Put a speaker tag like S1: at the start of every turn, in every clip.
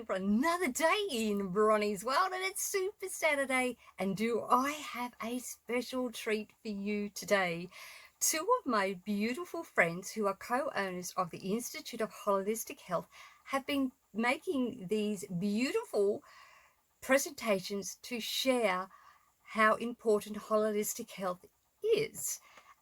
S1: for another day in Bronie's World, and it's Super Saturday. And do I have a special treat for you today? Two of my beautiful friends who are co-owners of the Institute of Holistic Health have been making these beautiful presentations to share how important holistic health is.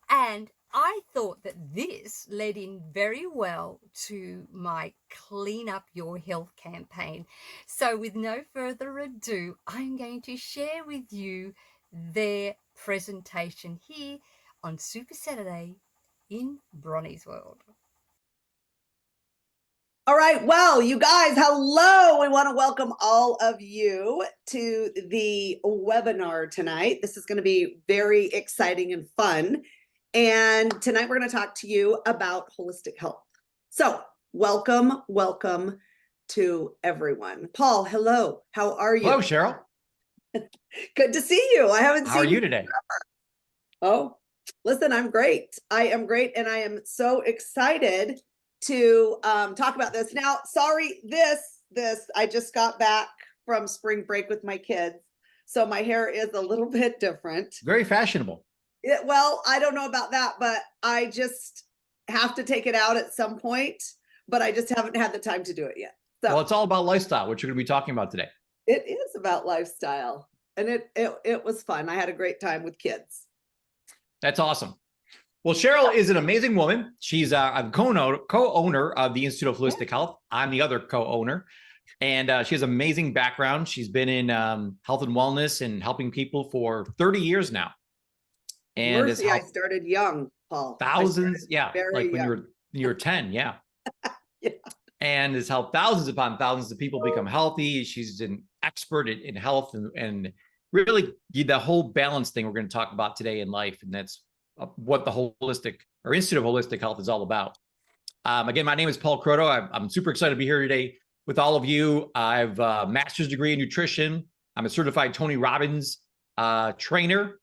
S1: And I thought that this led in very well to my Clean Up Your Health campaign. So with no further ado, I'm going to share with you their presentation here on Super Saturday in Bronie's World.
S2: All right, well, you guys, hello. We want to welcome all of you to the webinar tonight. This is going to be very exciting and fun. And tonight we're going to talk to you about holistic health. So welcome to everyone. Paul, hello. How are you?
S3: Hello, Sheryl.
S2: Good to see you. I haven't seen you.
S3: How are you today?
S2: Oh, listen, I'm great. I am great. And I am so excited to talk about this. Now, sorry, I just got back from spring break with my kids. So my hair is a little bit different.
S3: Very fashionable.
S2: Well, I don't know about that, but I just have to take it out at some point, but I just haven't had the time to do it yet. So
S3: well, it's all about lifestyle, which you're going to be talking about today.
S2: It is about lifestyle. And it was fun. I had a great time with kids. That's
S3: awesome. Well, Sheryl is an amazing woman. She's a co-owner of the Institute of Holistic Health. I'm the other co-owner. And she has an amazing background. She's been in health and wellness and helping people for 30 years now. And
S2: Mercy, I started young, Paul.
S3: Thousands, yeah, like when
S2: young.
S3: you were 10, yeah.
S2: Yeah.
S3: And has helped thousands upon thousands of people become healthy. She's an expert in health and really the whole balance thing we're going to talk about today in life. And that's what the Institute of Holistic Health is all about. Again, my name is Paul Kroto. I'm super excited to be here today with all of you. I have a master's degree in nutrition. I'm a certified Tony Robbins trainer.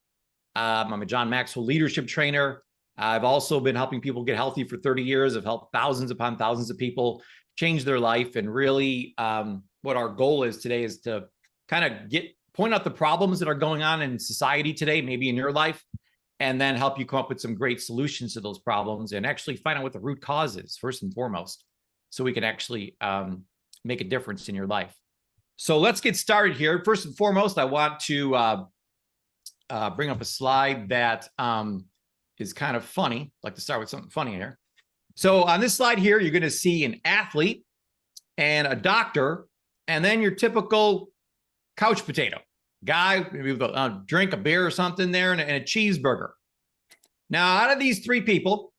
S3: I'm a John Maxwell leadership trainer. I've also been helping people get healthy for 30 years. I've helped thousands upon thousands of people change their life. And really what our goal is today is to kind of point out the problems that are going on in society today, maybe in your life, and then help you come up with some great solutions to those problems and actually find out what the root cause is first and foremost, so we can actually make a difference in your life. So let's get started here. First and foremost, I want to bring up a slide that is kind of funny. I'd like to start with something funny here. So on this slide here, you're going to see an athlete and a doctor, and then your typical couch potato guy, maybe with a drink, a beer or something there, and a cheeseburger. Now, out of these three people,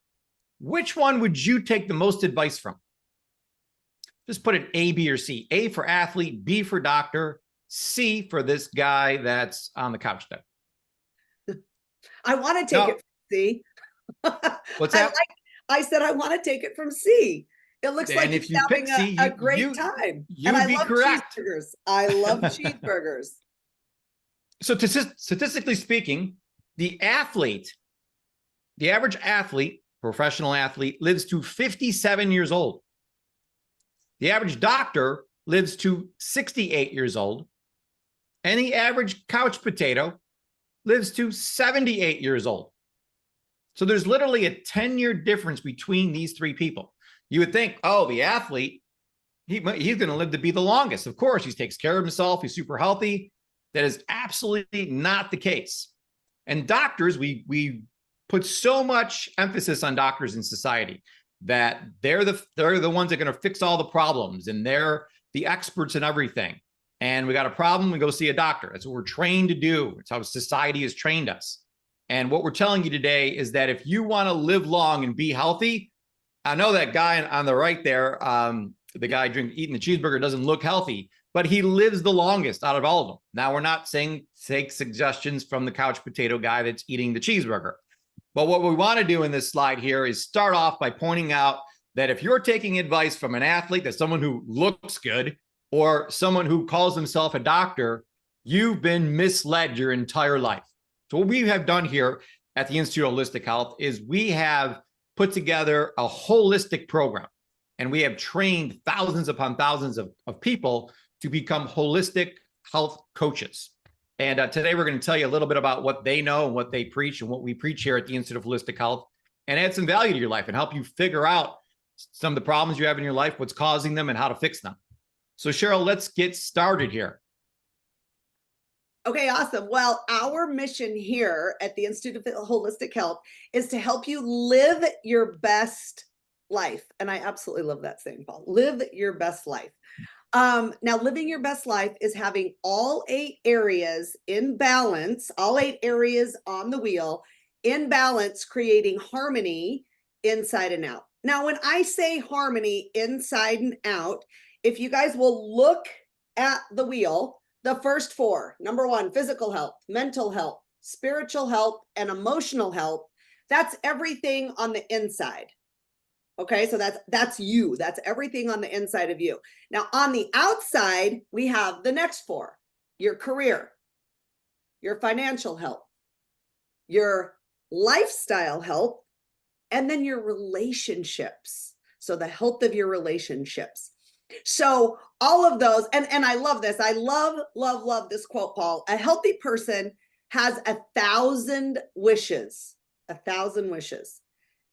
S3: which one would you take the most advice from? Just put an A, B, or C. A for athlete, B for doctor, C for this guy that's on the couch there.
S2: I want to take it from C.
S3: What's that?
S2: I said I want to take it from C. It looks like he's having a great time.
S3: And I love
S2: cheeseburgers. I love cheeseburgers.
S3: So statistically speaking, the average athlete, professional athlete, lives to 57 years old. The average doctor lives to 68 years old. And the average couch potato lives to 78 years old. So there's literally a 10-year difference between these three people. You would think, oh, the athlete, he's going to live to be the longest. Of course, he takes care of himself. He's super healthy. That is absolutely not the case. And doctors, we put so much emphasis on doctors in society that they're the ones that are going to fix all the problems, and they're the experts in everything. And we got a problem, we go see a doctor. That's what we're trained to do. It's how society has trained us. And what we're telling you today is that if you want to live long and be healthy, I know that guy on the right there, the guy eating the cheeseburger doesn't look healthy, but he lives the longest out of all of them. Now, we're not saying take suggestions from the couch potato guy that's eating the cheeseburger. But what we want to do in this slide here is start off by pointing out that if you're taking advice from an athlete, that's someone who looks good, or someone who calls himself a doctor, you've been misled your entire life. So what we have done here at the Institute of Holistic Health is we have put together a holistic program. And we have trained thousands upon thousands of people to become holistic health coaches. And today we're going to tell you a little bit about what they know and what they preach and what we preach here at the Institute of Holistic Health, and add some value to your life and help you figure out some of the problems you have in your life, what's causing them, and how to fix them. So Sheryl, let's get started here.
S2: Okay, awesome. Well, our mission here at the Institute of Holistic Health is to help you live your best life. And I absolutely love that saying, Paul. Live your best life. Now, living your best life is having all 8 areas in balance, all 8 areas on the wheel in balance, creating harmony inside and out. Now, when I say harmony inside and out, if you guys will look at the wheel, the first 4, number 1, physical health, mental health, spiritual health, and emotional health, that's everything on the inside. Okay, so that's you. That's everything on the inside of you. Now, on the outside, we have the next 4, your career, your financial health, your lifestyle health, and then your relationships. So the health of your relationships. So all of those, and I love this. I love this quote, Paul. A healthy person has 1,000 wishes, 1,000 wishes.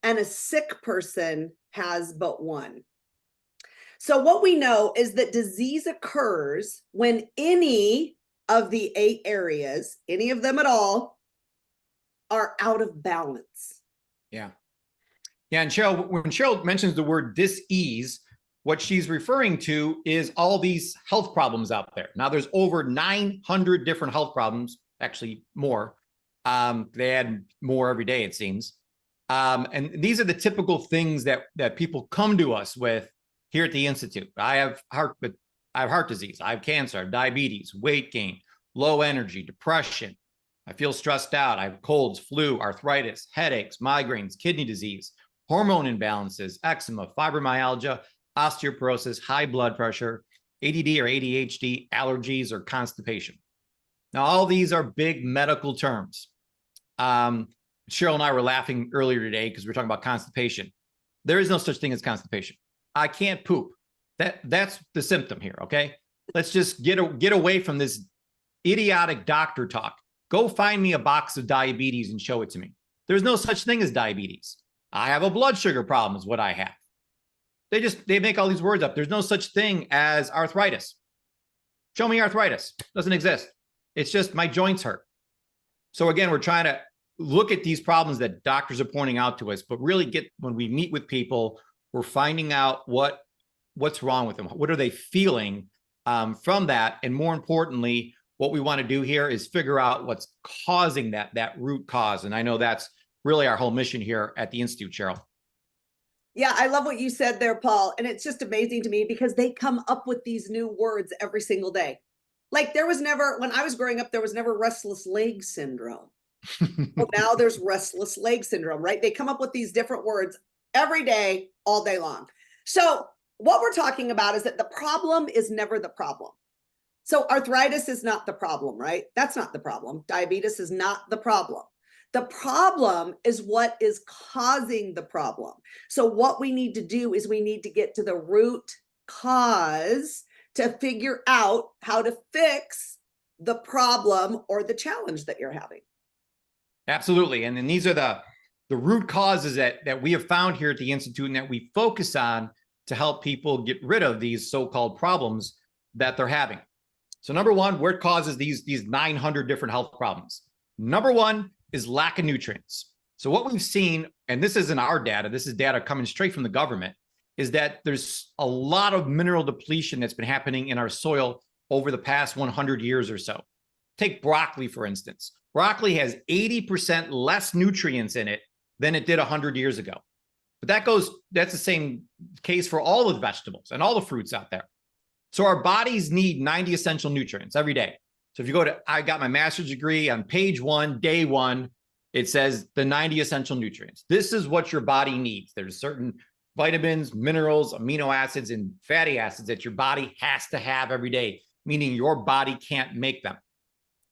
S2: And a sick person has but one. So what we know is that disease occurs when any of the 8 areas, any of them at all, are out of balance.
S3: Yeah. Yeah. And Sheryl, when Sheryl mentions the word dis-ease, what she's referring to is all these health problems out there. Now, there's over 900 different health problems, actually more. They add more every day, it seems. And these are the typical things that people come to us with here at the Institute. I have heart disease, I have cancer, I have diabetes, weight gain, low energy, depression. I feel stressed out. I have colds, flu, arthritis, headaches, migraines, kidney disease, hormone imbalances, eczema, fibromyalgia, osteoporosis, high blood pressure, ADD or ADHD, allergies, or constipation. Now, all these are big medical terms. Sheryl and I were laughing earlier today because we were talking about constipation. There is no such thing as constipation. I can't poop. That's the symptom here, okay? Let's just get away from this idiotic doctor talk. Go find me a box of diabetes and show it to me. There's no such thing as diabetes. I have a blood sugar problem is what I have. They make all these words up. There's no such thing as arthritis. Show me arthritis. Doesn't exist. It's just my joints hurt. So again, we're trying to look at these problems that doctors are pointing out to us, but really when we meet with people, we're finding out what's wrong with them. What are they feeling from that? And more importantly, what we want to do here is figure out what's causing that root cause. And I know that's really our whole mission here at the Institute, Sheryl.
S2: Yeah, I love what you said there, Paul. And it's just amazing to me because they come up with these new words every single day. Like when I was growing up, there was never restless leg syndrome. Well, now there's restless leg syndrome, right? They come up with these different words every day, all day long. So what we're talking about is that the problem is never the problem. So arthritis is not the problem, right? That's not the problem. Diabetes is not the problem. The problem is what is causing the problem. So what we need to do is we need to get to the root cause to figure out how to fix the problem or the challenge that you're having.
S3: Absolutely. And then these are the root causes that we have found here at the Institute and that we focus on to help people get rid of these so-called problems that they're having. So number 1, what causes these 900 different health problems? Number 1 is lack of nutrients. So what we've seen, and this isn't our data, this is data coming straight from the government, is that there's a lot of mineral depletion that's been happening in our soil over the past 100 years or so. Take broccoli, for instance. Broccoli has 80% less nutrients in it than it did 100 years ago. But that's the same case for all the vegetables and all the fruits out there. So our bodies need 90 essential nutrients every day. So if you I got my master's degree on page 1, day 1, it says the 90 essential nutrients. This is what your body needs. There's certain vitamins, minerals, amino acids, and fatty acids that your body has to have every day, meaning your body can't make them.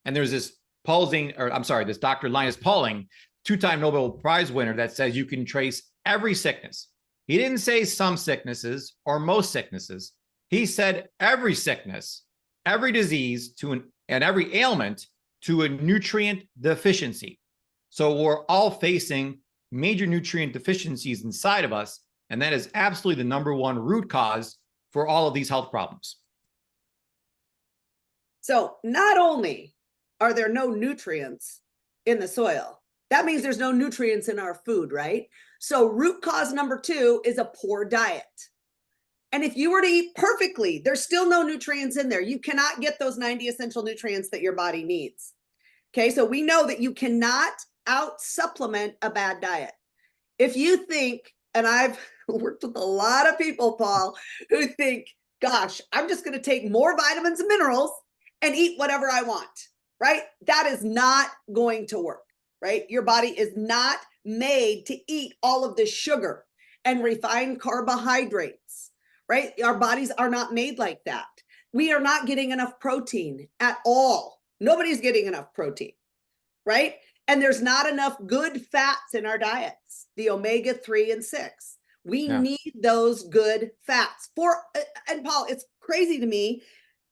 S3: And there's this Dr. Linus Pauling, 2-time Nobel Prize winner, that says you can trace every sickness, He didn't say some sicknesses or most sicknesses. He said every sickness, every disease and every ailment to a nutrient deficiency. So we're all facing major nutrient deficiencies inside of us, and that is absolutely the number one root cause for all of these health problems.
S2: So not only are there no nutrients in the soil, that means there's no nutrients in our food, right? So root cause number 2 is a poor diet. And if you were to eat perfectly, there's still no nutrients in there. You cannot get those 90 essential nutrients that your body needs. Okay, so we know that you cannot out supplement a bad diet. If you think, and I've worked with a lot of people, Paul, who think, gosh, I'm just going to take more vitamins and minerals and eat whatever I want, right? That is not going to work, right? Your body is not made to eat all of this sugar and refined carbohydrates, right? Our bodies are not made like that. We are not getting enough protein at all. Nobody's getting enough protein, right? And there's not enough good fats in our diets, the omega-3 and 6. We need those good fats and Paul, it's crazy to me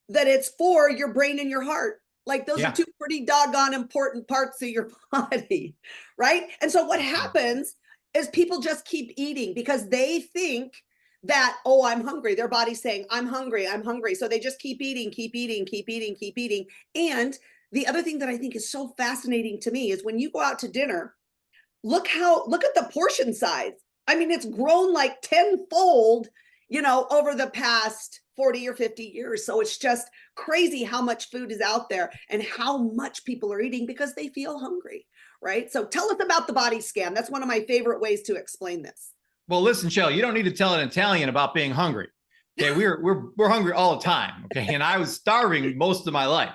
S2: that it's for your brain and your heart. Like those are 2 pretty doggone important parts of your body, right? And so what happens is people just keep eating because they think that, oh, I'm hungry. Their body's saying, I'm hungry, I'm hungry. So they just keep eating, keep eating, keep eating, keep eating. And the other thing that I think is so fascinating to me is when you go out to dinner, look at the portion size. I mean, it's grown like tenfold, over the past 40 or 50 years. So it's just crazy how much food is out there and how much people are eating because they feel hungry, right? So tell us about the body scan. That's one of my favorite ways to explain this.
S3: Well, listen, Sheryl, you don't need to tell an Italian about being hungry. Okay, we're hungry all the time. Okay, and I was starving most of my life.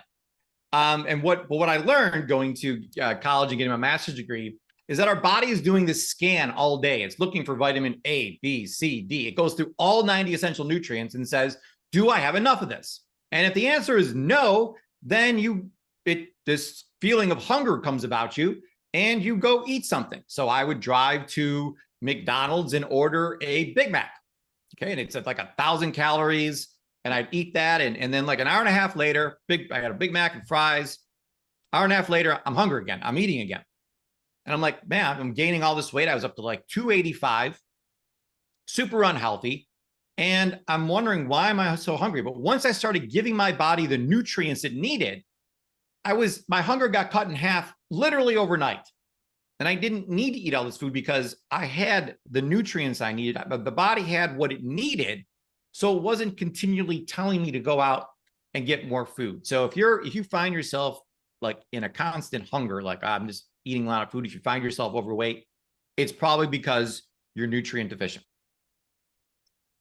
S3: And what I learned going to college and getting my master's degree is that our body is doing this scan all day. It's looking for vitamin A, B, C, D. It goes through all 90 essential nutrients and says, do I have enough of this? And if the answer is no, then this feeling of hunger comes about you and you go eat something. So I would drive to McDonald's and order a Big Mac. Okay, and it's at like 1,000 calories. And I'd eat that. And then like an hour and a half later, I got a Big Mac and fries. Hour and a half later, I'm hungry again. I'm eating again. And I'm like, man, I'm gaining all this weight. I was up to like 285, super unhealthy. And I'm wondering, why am I so hungry? But once I started giving my body the nutrients it needed, my hunger got cut in half literally overnight. And I didn't need to eat all this food because I had the nutrients I needed. But the body had what it needed. So it wasn't continually telling me to go out and get more food. So if you find yourself like in a constant hunger, like I'm just eating a lot of food, if you find yourself overweight, it's probably because you're nutrient deficient.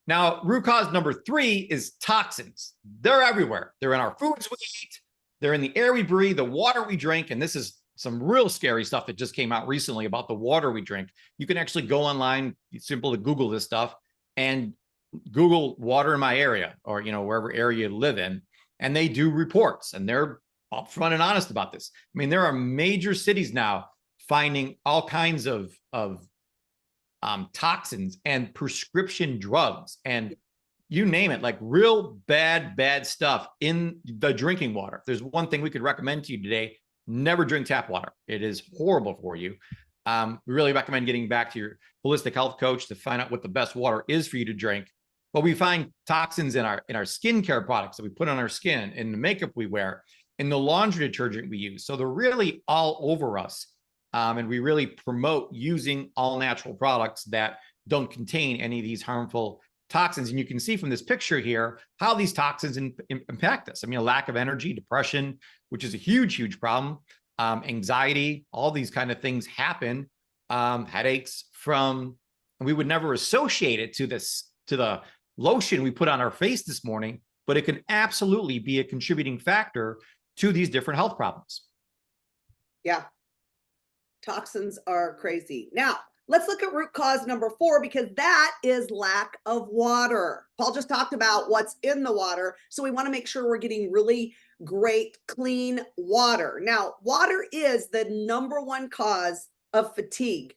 S3: Now, root cause number 3 is toxins. They're everywhere. They're in our foods we eat. They're in the air we breathe, the water we drink. And this is some real scary stuff that just came out recently about the water we drink. You can actually go online, it's simple to Google this stuff, and Google water in my area or, wherever area you live in. And they do reports and they're upfront and honest about this. I mean, there are major cities now finding all kinds of toxins and prescription drugs and you name it, like real bad stuff in the drinking water. If there's one thing we could recommend to you today, never drink tap water. It is horrible for you. We really recommend getting back to your holistic health coach to find out what the best water is for you to drink. But we find toxins in our skincare products that we put on our skin, in the makeup we wear, in the laundry detergent we use. So they're really all over us. And we really promote using all natural products that don't contain any of these harmful toxins. And you can see from this picture here how these toxins impact us. I mean, a lack of energy, depression, which is a huge problem, anxiety, all these kind of things happen, headaches and we would never associate it to the lotion we put on our face this morning, but it can absolutely be a contributing factor to these different health problems.
S2: Yeah. Toxins are crazy. Now, let's look at root cause number 4, because that is lack of water. Paul just talked about what's in the water. So we want to make sure we're getting really great, clean water. Now, water is the number 1 cause of fatigue,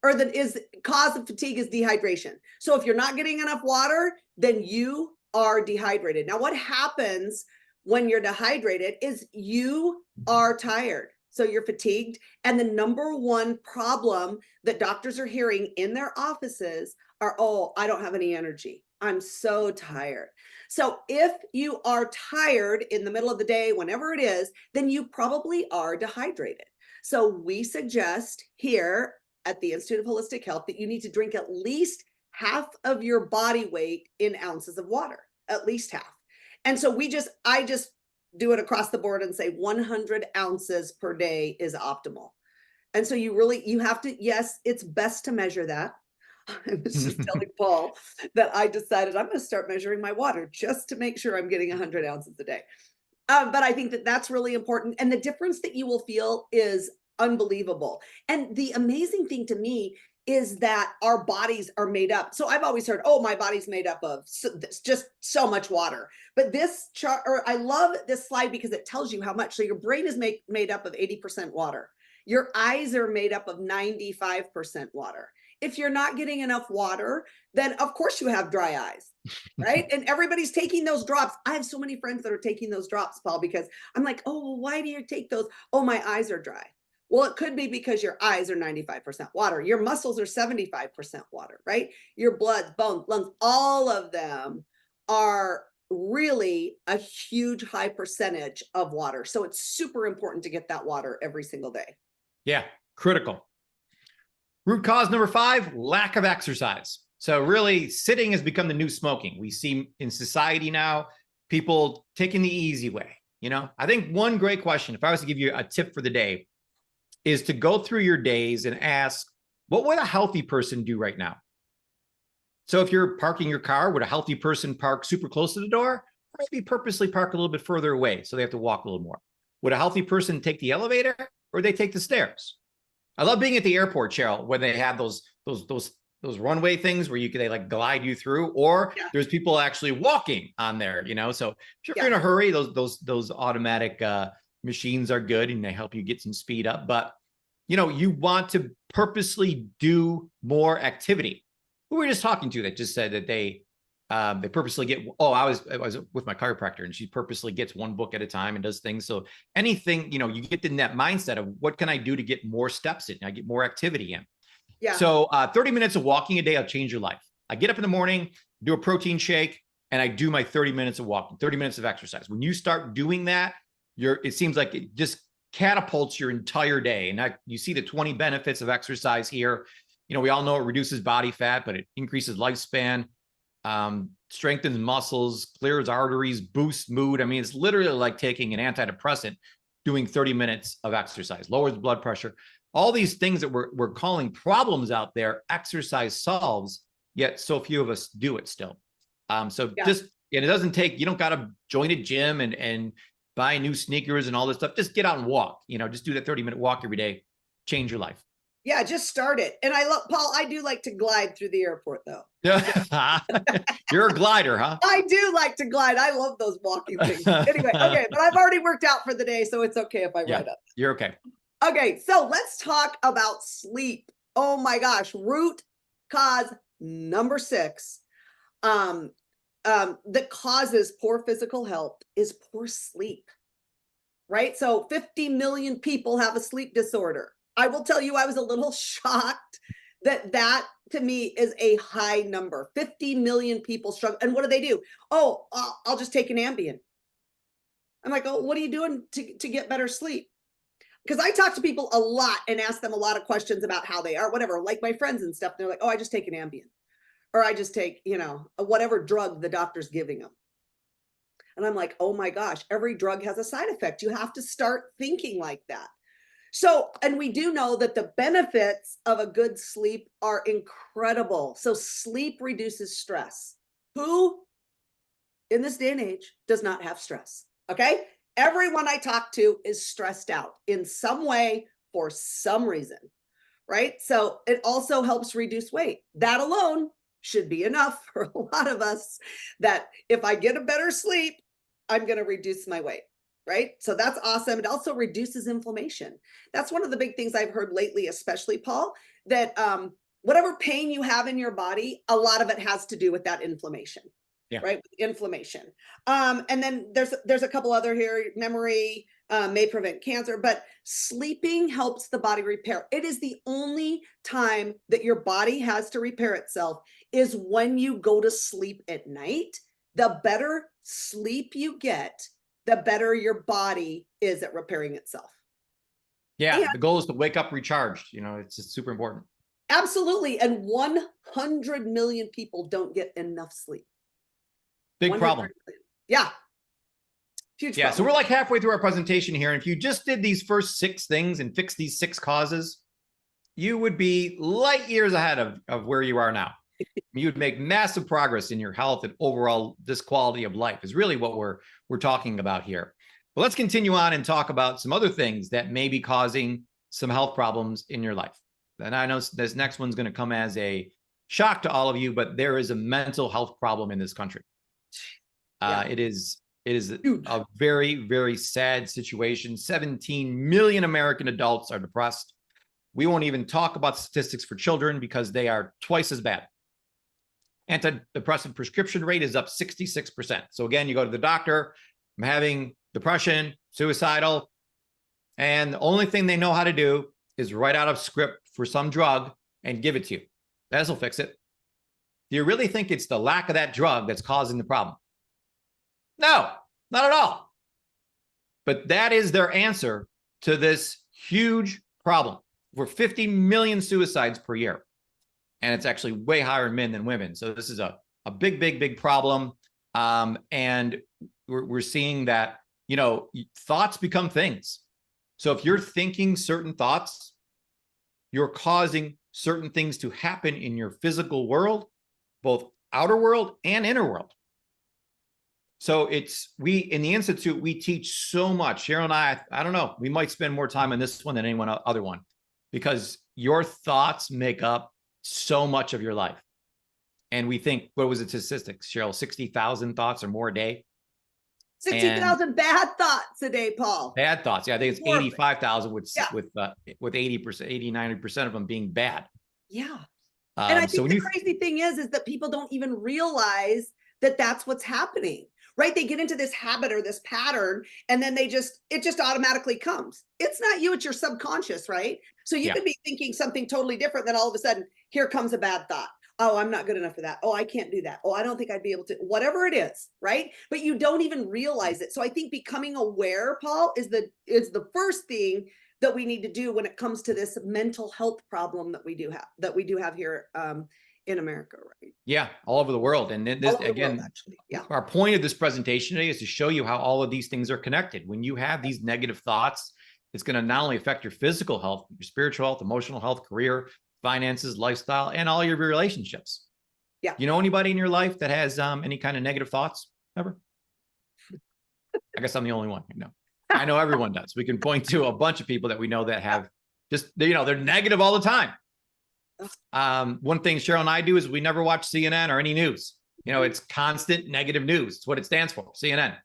S2: or that is cause of fatigue is dehydration. So if you're not getting enough water, then you are dehydrated. Now, what happens when you're dehydrated is you are tired. So you're fatigued. And the number one problem that doctors are hearing in their offices are, oh, I don't have any energy. I'm so tired. So if you are tired in the middle of the day, whenever it is, then you probably are dehydrated. So we suggest here at the Institute of Holistic Health that you need to drink at least half of your body weight in ounces of water, at least half. And so I just do it across the board and say 100 ounces per day is optimal. And so you have to, yes, it's best to measure that. I was just telling Paul that I decided I'm going to start measuring my water just to make sure I'm getting 100 ounces a day. But I think that that's really important. And the difference that you will feel is unbelievable. And the amazing thing to me is that our bodies are made up. So I've always heard, oh, my body's made up of just so much water. But this chart, or I love this slide because it tells you how much. So your brain is made up of 80% water. Your eyes are made up of 95% water. If you're not getting enough water, then of course you have dry eyes, right? And everybody's taking those drops. I have so many friends that are taking those drops, Paul, because I'm like, oh, well, why do you take those? Oh, my eyes are dry. Well, it could be because your eyes are 95% water. Your muscles are 75% water, right? Your blood, bones, lungs, all of them are really a huge high percentage of water. So it's super important to get that water every single day.
S3: Yeah, critical. Root cause number 5, lack of exercise. So really, sitting has become the new smoking. We see in society now, people taking the easy way. I think one great question, if I was to give you a tip for the day, is to go through your days and ask, what would a healthy person do right now? So if you're parking your car, would a healthy person park super close to the door? Or maybe purposely park a little bit further away so they have to walk a little more? Would a healthy person take the elevator or they take the stairs? I love being at the airport, Sheryl, when they have those runway things where they like glide you through, or there's people actually walking on there, So if you're in a hurry, those automatic machines are good and they help you get some speed up. But you want to purposely do more activity. Who were we just talking to that just said that they purposely get, I was with my chiropractor and she purposely gets one book at a time and does things. So anything, you get in that mindset of what can I do to get more steps in? I get more activity in. Yeah. So 30 minutes of walking a day will change your life. I get up in the morning, do a protein shake, and I do my 30 minutes of walking, 30 minutes of exercise. When you start doing that, it seems like it just catapults your entire day. And you see the 20 benefits of exercise here. We all know it reduces body fat, but it increases lifespan, strengthens muscles, clears arteries, boosts mood. I mean, it's literally like taking an antidepressant, doing 30 minutes of exercise, lowers blood pressure. All these things that we're calling problems out there, exercise solves, yet so few of us do it still. And it doesn't take, you don't got to join a gym and buy new sneakers and all this stuff. Just get out and walk, just do that 30-minute walk every day, change your life.
S2: Yeah, just start it. And Paul, I do like to glide through the airport though.
S3: You're a glider, huh?
S2: I do like to glide. I love those walking things. Anyway, okay, but I've already worked out for the day, so it's okay if I ride up.
S3: You're okay.
S2: Okay, so let's talk about sleep. Oh my gosh, root cause number 6 that causes poor physical health is poor sleep, right? So 50 million people have a sleep disorder. I will tell you, I was a little shocked that to me is a high number. 50 million people struggle. And what do? Oh, I'll just take an Ambien. I'm like, oh, what are you doing to get better sleep? Because I talk to people a lot and ask them a lot of questions about how they are, whatever, like my friends and stuff. And they're like, oh, I just take an Ambien. Or I just take, whatever drug the doctor's giving them. And I'm like, oh my gosh, every drug has a side effect. You have to start thinking like that. So, and we do know that the benefits of a good sleep are incredible. So sleep reduces stress. Who in this day and age does not have stress? Okay. Everyone I talk to is stressed out in some way for some reason, right? So it also helps reduce weight. That alone should be enough for a lot of us, that if I get a better sleep, I'm going to reduce my weight. Right? So that's awesome. It also reduces inflammation. That's one of the big things I've heard lately, especially Paul, that whatever pain you have in your body, a lot of it has to do with that inflammation.
S3: Yeah.
S2: Right? Inflammation. And then there's a couple other here. Memory may prevent cancer, but sleeping helps the body repair. It is the only time that your body has to repair itself is when you go to sleep at night. The better sleep you get, the better your body is at repairing itself.
S3: Yeah,
S2: And
S3: the goal is to wake up recharged. You know, it's just super important.
S2: absolutely. And 100 million people don't get enough sleep.
S3: Big problem.
S2: Yeah. Huge
S3: Yeah,
S2: problem.
S3: so we're like halfway through our presentation here. And if you just did these first 6 things and fixed these 6 causes, you would be light years ahead of where you are now. You would make massive progress in your health and overall this quality of life is really what we're talking about here. But let's continue on and talk about some other things that may be causing some health problems in your life. And I know this next one's going to come as a shock to all of you, but there is a mental health problem in this country. It is
S2: huge.
S3: a very, very sad situation. 17 million American adults are depressed. We won't even talk about statistics for children because they are twice as bad. Antidepressant prescription rate is up 66%. So again, you go to the doctor, I'm having depression, suicidal, and the only thing they know how to do is write out a script for some drug and give it to you. That'll fix it. Do you really think it's the lack of that drug that's causing the problem? No, not at all. But that is their answer to this huge problem. We're 50 million suicides per year. And it's actually way higher in men than women. So this is a big, big, big problem. And we're seeing that, you know, thoughts become things. So if you're thinking certain thoughts, you're causing certain things to happen in your physical world, both outer world and inner world. So we in the Institute, we teach so much. Sheryl and I don't know, we might spend more time on this one than any other one, because your thoughts make up so much of your life. And we think, what was the statistics, Sheryl? 60,000 thoughts or more a day?
S2: 60,000 bad thoughts a day, Paul.
S3: Bad thoughts. Yeah, I think it's 85,000 with 80%, 80-90% of them being bad.
S2: Yeah. And I think
S3: so
S2: the crazy thing is that people don't even realize that that's what's happening, right? They get into this habit or this pattern, and then it just automatically comes. It's not you, it's your subconscious, right? So you could be thinking something totally different, then all of a sudden, here comes a bad thought. Oh, I'm not good enough for that. Oh, I can't do that. Oh, I don't think I'd be able to, whatever it is, right? But you don't even realize it. So I think becoming aware, Paul, is the first thing that we need to do when it comes to this mental health problem that we do have here in America, right?
S3: Yeah, all over the world. And this again,
S2: world, actually. Yeah.
S3: Our point of this presentation today is to show you how all of these things are connected. When you have these negative thoughts, it's going to not only affect your physical health, your spiritual health, emotional health, career, finances, lifestyle, and all your relationships.
S2: Yeah.
S3: You know anybody in your life that has any kind of negative thoughts ever? I guess I'm the only one. You know, I know everyone does. We can point to a bunch of people that we know that have just, you know, they're negative all the time. One thing Sheryl and I do is we never watch CNN or any news. You know, it's constant negative news. It's what it stands for, CNN.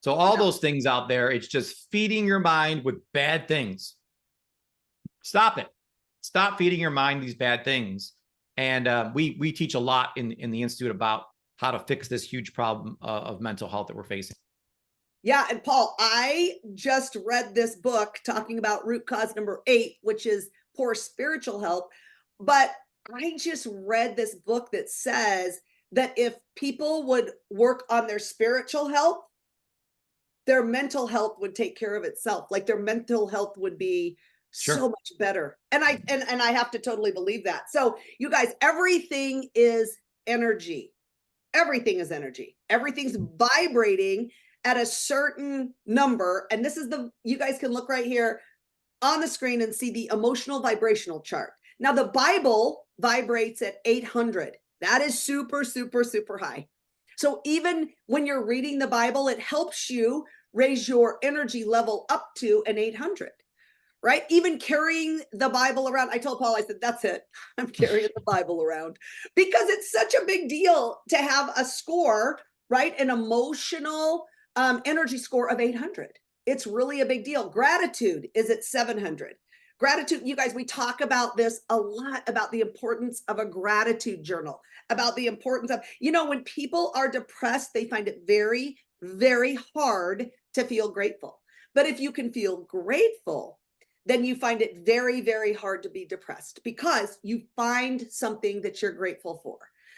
S3: So all those things out there, it's just feeding your mind with bad things. Stop it. Stop feeding your mind these bad things. And we teach a lot in the Institute about how to fix this huge problem of mental health that we're facing.
S2: Yeah. And Paul, I just read this book talking about root cause number 8, which is poor spiritual health. But I just read this book that says that if people would work on their spiritual health, their mental health would take care of itself. Like their mental health would be so much better. And I have to totally believe that. So you guys, everything is energy. Everything is energy. Everything's vibrating at a certain number. And this is you guys can look right here on the screen and see the emotional vibrational chart. Now the Bible vibrates at 800. That is super, super, super high. So even when you're reading the Bible, it helps you raise your energy level up to an 800, right? Even carrying the Bible around. I told Paul, I said, that's it. I'm carrying the Bible around because it's such a big deal to have a score, right? An emotional energy score of 800. It's really a big deal. Gratitude is at 700. Gratitude, you guys, we talk about this a lot, about the importance of a gratitude journal, about the importance of, when people are depressed, they find it very, very hard to feel grateful. But if you can feel grateful, then you find it very, very hard to be depressed because you find something that you're grateful for.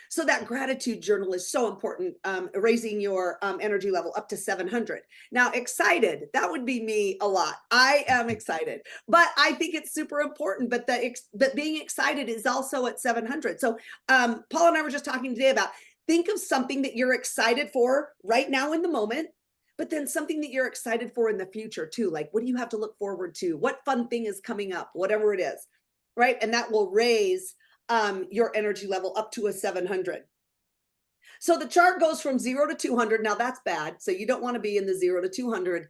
S2: So that gratitude journal is so important, raising your energy level up to 700. Now, excited, that would be me a lot. I am excited, but I think it's super important. But being excited is also at 700. So Paul and I were just talking today about, think of something that you're excited for right now in the moment, but then something that you're excited for in the future too. Like, what do you have to look forward to? What fun thing is coming up? Whatever it is, right? And that will raise your energy level up to a 700. So the chart goes from 0 to 200. Now that's bad. So you don't want to be in the 0 to 200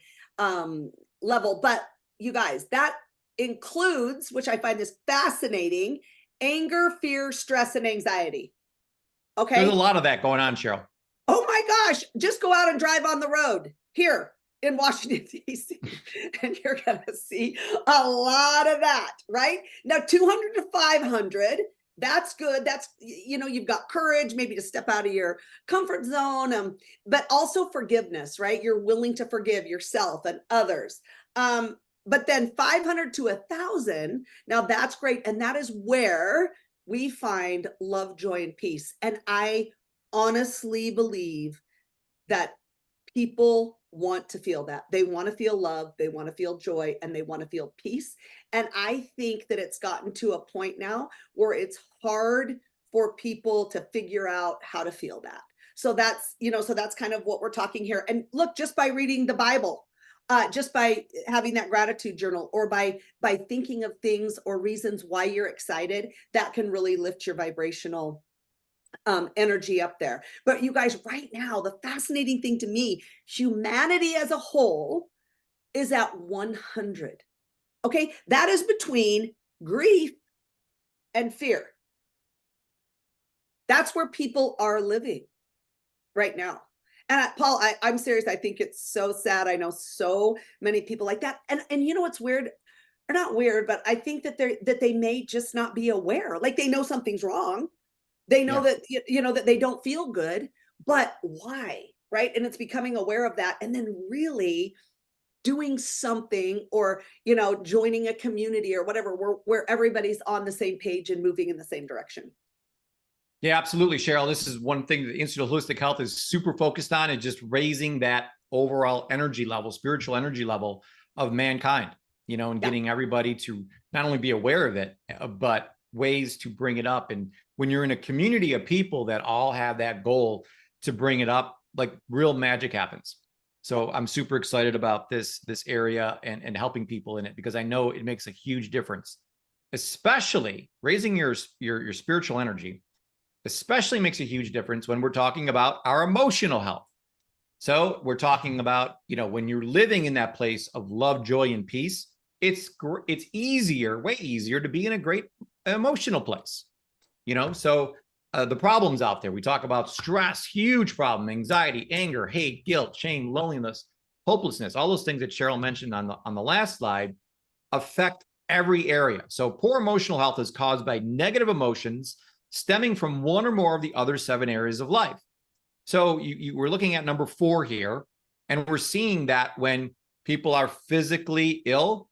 S2: level. But you guys, that includes, which I find this fascinating, anger, fear, stress, and anxiety. Okay.
S3: There's a lot of that going on, Sheryl.
S2: Oh my gosh, just go out and drive on the road here in Washington, D.C., and you're going to see a lot of that, right? Now, 200 to 500, that's good. That's, you've got courage maybe to step out of your comfort zone, but also forgiveness, right? You're willing to forgive yourself and others. But then 500 to 1,000, now that's great. And that is where we find love, joy, and peace. And I honestly believe that people want to feel that. They want to feel love, they want to feel joy, and they want to feel peace. And I think that it's gotten to a point now where it's hard for people to figure out how to feel that. So that's, so that's kind of what we're talking here. And look, just by reading the Bible, just by having that gratitude journal, or by thinking of things or reasons why you're excited, that can really lift your vibrational energy up there. But you guys, right now, the fascinating thing to me, humanity as a whole is at 100. Okay, that is between grief and fear. That's where people are living right now. And Paul, I'm serious. I think it's so sad. I know so many people like that. And it's weird, or not weird, but I think that they may just not be aware. Like, they know something's wrong. They know that, that they don't feel good, but why? Right. And it's becoming aware of that, and then really doing something, or, joining a community or whatever, where everybody's on the same page and moving in the same direction.
S3: Yeah, absolutely, Sheryl. This is one thing that the Institute of Holistic Health is super focused on, is just raising that overall energy level, spiritual energy level of mankind, and getting everybody to not only be aware of it, but ways to bring it up. And when you're in a community of people that all have that goal to bring it up, like, real magic happens. So I'm super excited about this area and helping people in it, because I know it makes a huge difference, especially raising your spiritual energy, especially makes a huge difference when we're talking about our emotional health. So we're talking about, when you're living in that place of love, joy, and peace, it's easier, way easier to be in a great emotional place, so the problems out there, we talk about stress, huge problem, anxiety, anger, hate, guilt, shame, loneliness, hopelessness, all those things that Sheryl mentioned on the last slide affect every area. So poor emotional health is caused by negative emotions stemming from one or more of the other 7 areas of life. So we're looking at number 4 here, and we're seeing that when people are physically ill,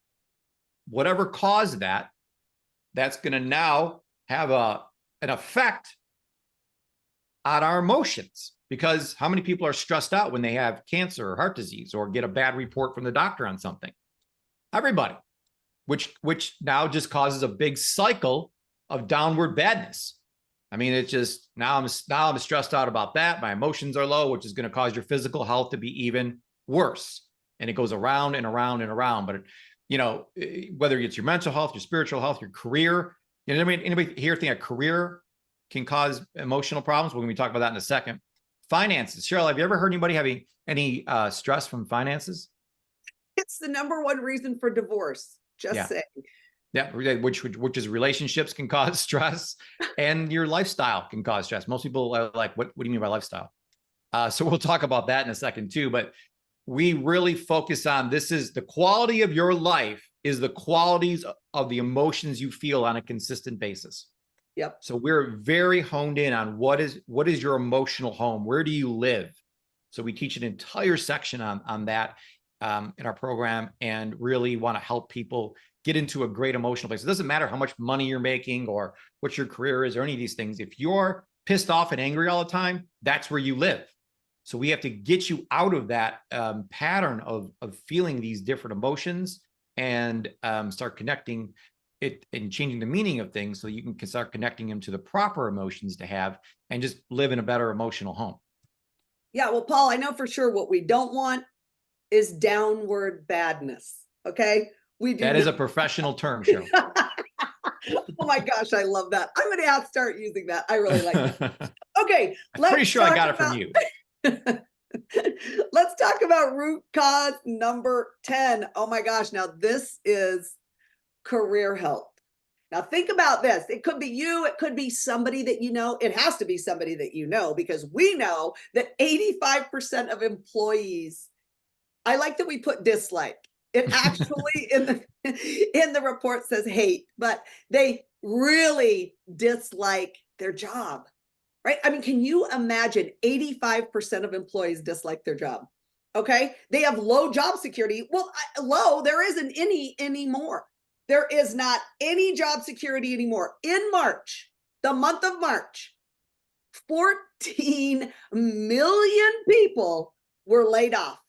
S3: whatever caused that, that's going to now have an effect on our emotions, because how many people are stressed out when they have cancer or heart disease, or get a bad report from the doctor on something? Everybody, which now just causes a big cycle of downward badness. I mean, it's just, now I'm stressed out about that. My emotions are low, which is going to cause your physical health to be even worse. And it goes around and around and around. But, whether it's your mental health, your spiritual health, your career, anybody here think a career can cause emotional problems? We're going to be talking about that in a second. Finances. Sheryl, have you ever heard anybody having any stress from finances?
S2: It's the number 1 reason for divorce. Just saying.
S3: Yeah, which is relationships can cause stress, and your lifestyle can cause stress. Most people are like, what do you mean by lifestyle? So we'll talk about that in a second too. But we really focus on, this is the quality of your life is the qualities of the emotions you feel on a consistent basis.
S2: Yep.
S3: So we're very honed in on what is your emotional home? Where do you live? So we teach an entire section on that in our program, and really want to help people get into a great emotional place. It doesn't matter how much money you're making or what your career is or any of these things. If you're pissed off and angry all the time, that's where you live. So we have to get you out of that pattern of feeling these different emotions, and start connecting it and changing the meaning of things, so you can start connecting them to the proper emotions to have, and just live in a better emotional home.
S2: Yeah, well, Paul, I know for sure what we don't want is downward badness. Okay. We do
S3: That is a professional term, Sheryl.
S2: Oh my gosh, I love that. I'm going to have to start using that. I really like that. Okay,
S3: Pretty sure I got it from you.
S2: Let's talk about root cause number 10. Oh my gosh, now this is career health. Now think about this. It could be you, it could be somebody that you know. It has to be somebody that you know, because we know that 85% of employees, I like that we put dislike. It actually in the report says hate, but they really dislike their job, right? I mean, can you imagine 85% of employees dislike their job? Okay. They have low job security. Well, low, there isn't any anymore. There is not any job security anymore. In March, the month of March, 14 million people were laid off.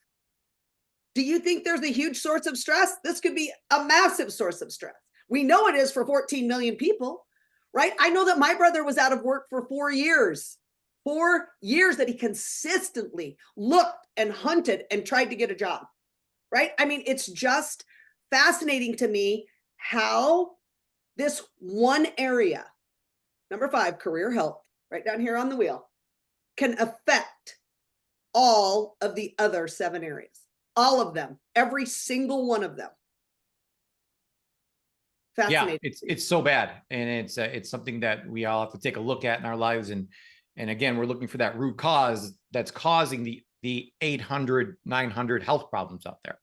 S2: Do you think there's a huge source of stress? This could be a massive source of stress. We know it is for 14 million people, right? I know that my brother was out of work for 4 years. 4 years that he consistently looked and hunted and tried to get a job, right? I mean, it's just fascinating to me how this one area, number 5, career health, right down here on the wheel, can affect all of the other 7 areas. All of them, every single one of them. Fascinating.
S3: Yeah, it's so bad, and it's something that we all have to take a look at in our lives, and again, we're looking for that root cause that's causing the 800, 900 health problems out there.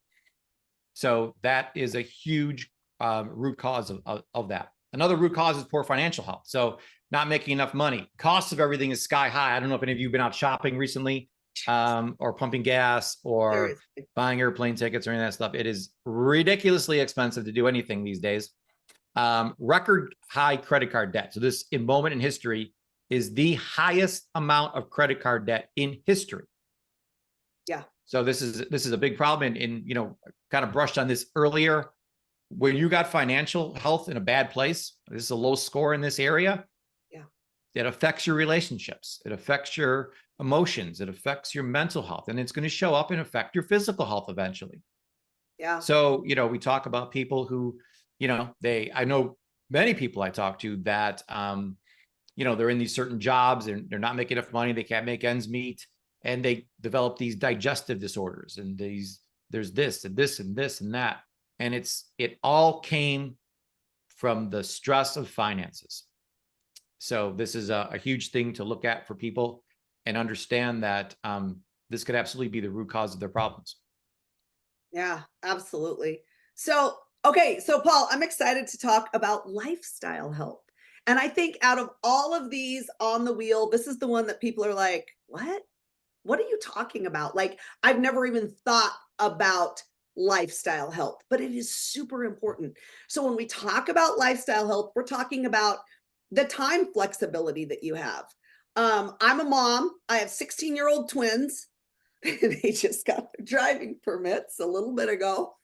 S3: So that is a huge root cause of that. Another root cause is poor financial health. So not making enough money. Cost of everything is sky high. I don't know if any of you have been out shopping recently, or pumping gas, or
S2: Seriously.
S3: buying airplane tickets or any of that stuff. It is ridiculously expensive to do anything these days. Record high credit card debt. So this moment in history is the highest amount of credit card debt in history.
S2: Yeah.
S3: So this is a big problem, and you know, kind of brushed on this earlier. When you got financial health in a bad place, this is a low score in this area.
S2: Yeah.
S3: It affects your relationships. It affects your emotions. It affects your mental health, and it's going to show up and affect your physical health eventually.
S2: Yeah.
S3: So, you know, we talk about people who, you know, I know many people I talk to that, you know, they're in these certain jobs and they're not making enough money. They can't make ends meet, and they develop these digestive disorders, and there's this and this and this and that. And it all came from the stress of finances. So this is a huge thing to look at for people, and understand that this could absolutely be the root cause of their problems.
S2: Yeah, absolutely. So, okay. So Paul, I'm excited to talk about lifestyle health. And I think out of all of these on the wheel, this is the one that people are like, what? What are you talking about? Like, I've never even thought about lifestyle health, but it is super important. So when we talk about lifestyle health, we're talking about the time flexibility that you have. I'm a mom. I have 16-year-old twins. They just got their driving permits a little bit ago,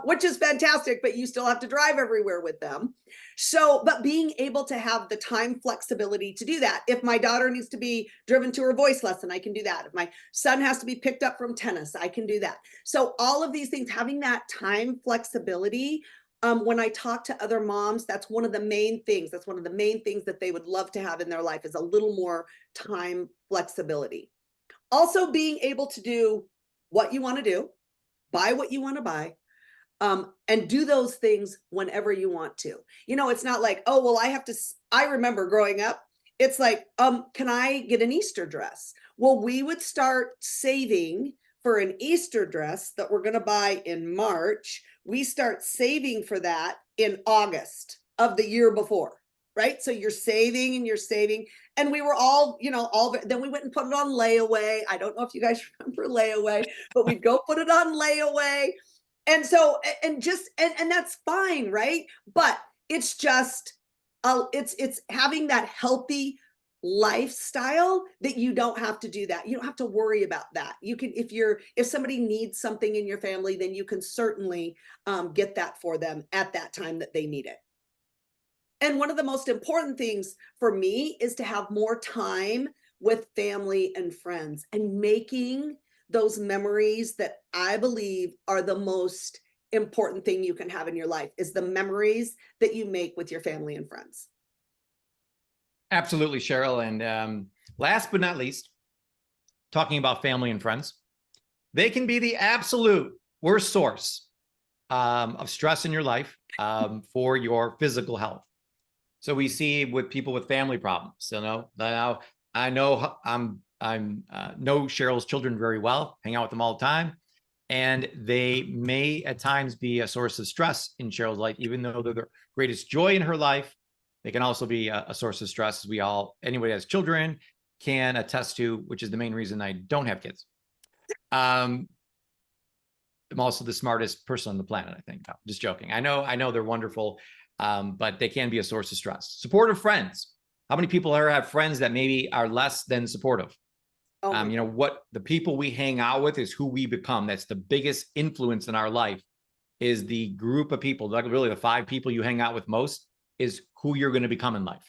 S2: which is fantastic, but you still have to drive everywhere with them. So, but being able to have the time flexibility to do that. If my daughter needs to be driven to her voice lesson, I can do that. If my son has to be picked up from tennis, I can do that. So all of these things, having that time flexibility, when I talk to other moms, that's one of the main things. That's one of the main things that they would love to have in their life, is a little more time flexibility. Also being able to do what you want to do, buy what you want to buy, and do those things whenever you want to. You know, it's not like, oh, well, I remember growing up, it's like, can I get an Easter dress? Well, we would start saving for an Easter dress that we're going to buy in March. we start saving for that in August of the year before, right? So you're saving and you're saving. And we were all, then we went and put it on layaway. I don't know if you guys remember layaway, but we'd go put it on layaway. And so, and that's fine, right? But it's just, it's having that healthy lifestyle that you don't have to do that. You don't have to worry about that. You can, if somebody needs something in your family, then you can certainly get that for them at that time that they need it. And one of the most important things for me is to have more time with family and friends and making those memories that I believe are the most important thing you can have in your life is the memories that you make with your family and friends.
S3: Absolutely, Sheryl. And last but not least, talking about family and friends, they can be the absolute worst source of stress in your life for your physical health. So we see with people with family problems. Now I know know Sheryl's children very well, hang out with them all the time, and they may at times be a source of stress in Sheryl's life, even though they're the greatest joy in her life. They can also be a source of stress, as anybody who has children can attest to, which is the main reason I don't have kids. I'm also the smartest person on the planet, I think. I'm just joking. I know they're wonderful. But they can be a source of stress. Supportive friends. How many people have friends that maybe are less than supportive? What the people we hang out with is who we become. That's the biggest influence in our life, is the group of people, like really the 5 people you hang out with most is who you're going to become in life.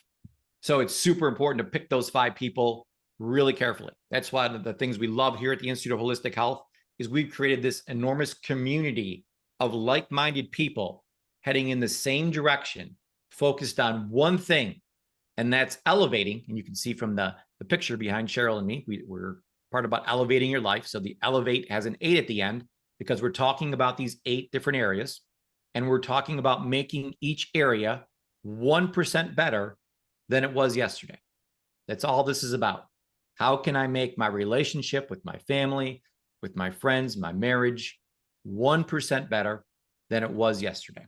S3: So it's super important to pick those 5 people really carefully. That's one of the things we love here at the Institute of Holistic Health is we've created this enormous community of like-minded people heading in the same direction, focused on one thing, and that's elevating. And you can see from the picture behind Sheryl and me, we're part about elevating your life. So the elevate has an 8 at the end because we're talking about these 8 different areas, and we're talking about making each area 1% better than it was yesterday. That's all this is about. How can I make my relationship with my family, with my friends, my marriage, 1% better than it was yesterday?